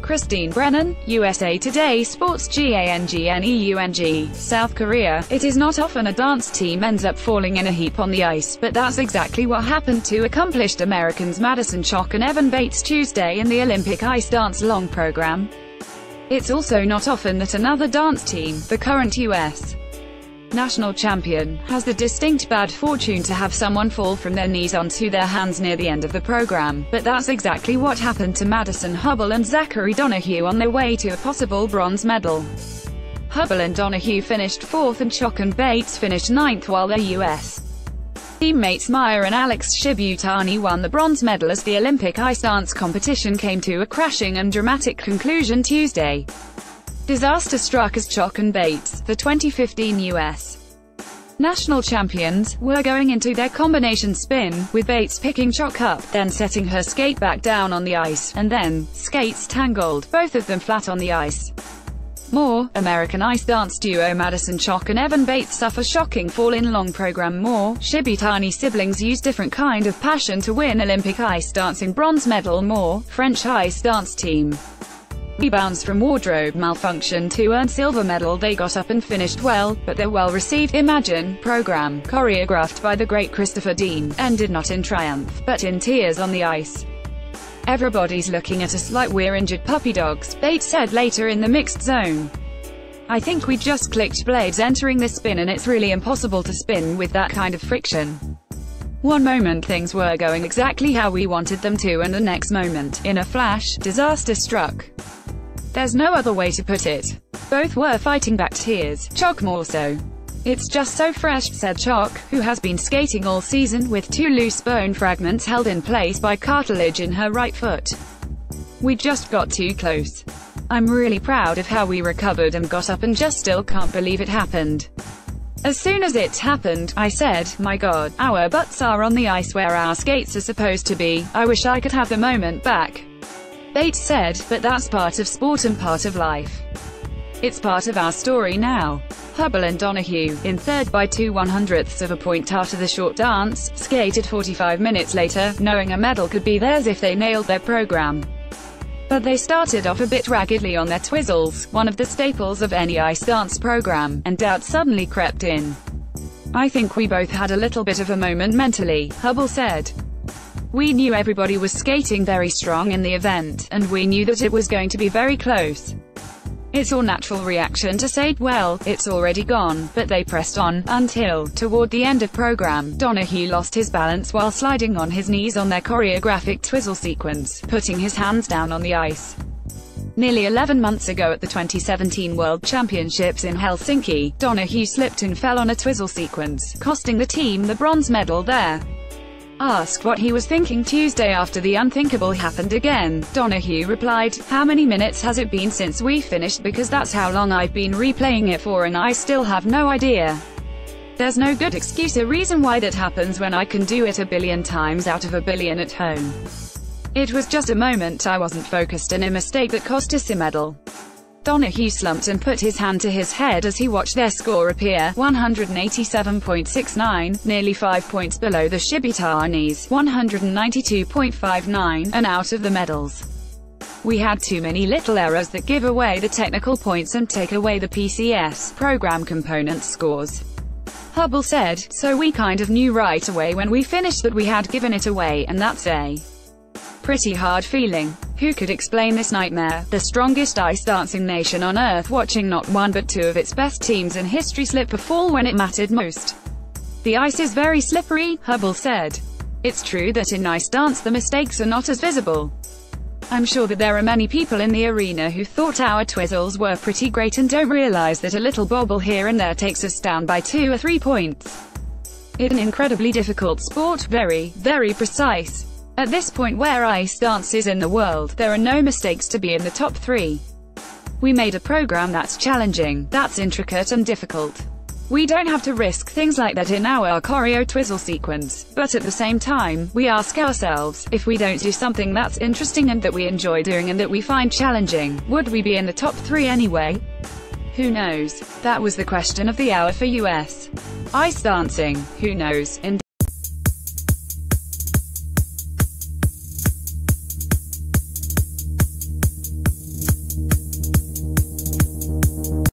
Christine Brennan, USA Today Sports. Gangneung, South Korea. It is not often a dance team ends up falling in a heap on the ice, but that's exactly what happened to accomplished Americans Madison Chock and Evan Bates Tuesday in the Olympic ice dance long program. It's also not often that another dance team, the current U.S. national champion, has the distinct bad fortune to have someone fall from their knees onto their hands near the end of the program, but that's exactly what happened to Madison Hubbell and Zachary Donahue on their way to a possible bronze medal. Hubbell and Donahue finished 4th and Chock and Bates finished 9th, while their U.S. teammates Meyer and Alex Shibutani won the bronze medal as the Olympic ice dance competition came to a crashing and dramatic conclusion Tuesday. Disaster struck as Chock and Bates, the 2015 U.S. national champions, were going into their combination spin, with Bates picking Chock up, then setting her skate back down on the ice, and then, skates tangled, both of them flat on the ice. More, American ice dance duo Madison Chock and Evan Bates suffer shocking fall in long program. More, Shibutani siblings use different kind of passion to win Olympic ice dancing bronze medal. More, French ice dance team rebounds from wardrobe malfunction to earn silver medal. They got up and finished well, but their well-received Imagine program, choreographed by the great Christopher Dean, ended not in triumph, but in tears on the ice. Everybody's looking at us like we're injured puppy dogs, Bates said later in the mixed zone. I think we just clicked blades entering the spin, and it's really impossible to spin with that kind of friction. One moment things were going exactly how we wanted them to, and the next moment, in a flash, disaster struck. There's no other way to put it. Both were fighting back tears, Chock more so. It's just so fresh, said Chock, who has been skating all season with 2 loose bone fragments held in place by cartilage in her right foot. We just got too close. I'm really proud of how we recovered and got up and just still can't believe it happened. As soon as it happened, I said, my God, our butts are on the ice where our skates are supposed to be. I wish I could have the moment back. Bates said, but that's part of sport and part of life. It's part of our story now. Hubbell and Donahue, in third by 2/100ths of a point after the short dance, skated 45 minutes later, knowing a medal could be theirs if they nailed their program. But they started off a bit raggedly on their twizzles, one of the staples of any ice dance program, and doubt suddenly crept in. I think we both had a little bit of a moment mentally, Hubbell said. We knew everybody was skating very strong in the event, and we knew that it was going to be very close. It's our natural reaction to say, well, it's already gone, but they pressed on, until, toward the end of program, Donahue lost his balance while sliding on his knees on their choreographic twizzle sequence, putting his hands down on the ice. Nearly 11 months ago at the 2017 World Championships in Helsinki, Donahue slipped and fell on a twizzle sequence, costing the team the bronze medal there. Asked what he was thinking Tuesday after the unthinkable happened again, Donahue replied, how many minutes has it been since we finished, because that's how long I've been replaying it for and I still have no idea. There's no good excuse or reason why that happens when I can do it a billion times out of a billion at home. It was just a moment, I wasn't focused, and a mistake that cost us a medal. Donahue slumped and put his hand to his head as he watched their score appear, 187.69, nearly 5 points below the Shibutanis, 192.59, and out of the medals. We had too many little errors that give away the technical points and take away the PCS, program component scores. Hubbell said, so we kind of knew right away when we finished that we had given it away, and that's a pretty hard feeling. Who could explain this nightmare? The strongest ice dancing nation on earth watching not one but 2 of its best teams in history slip or fall when it mattered most. The ice is very slippery, Hubbell said. It's true that in ice dance the mistakes are not as visible. I'm sure that there are many people in the arena who thought our twizzles were pretty great and don't realize that a little bobble here and there takes us down by 2 or 3 points. It's an incredibly difficult sport, very, very precise. At this point where ice dance is in the world, there are no mistakes to be in the top 3. We made a program that's challenging, that's intricate and difficult. We don't have to risk things like that in our choreo twizzle sequence, but at the same time, we ask ourselves, if we don't do something that's interesting and that we enjoy doing and that we find challenging, would we be in the top 3 anyway? Who knows? That was the question of the hour for US ice dancing. Who knows?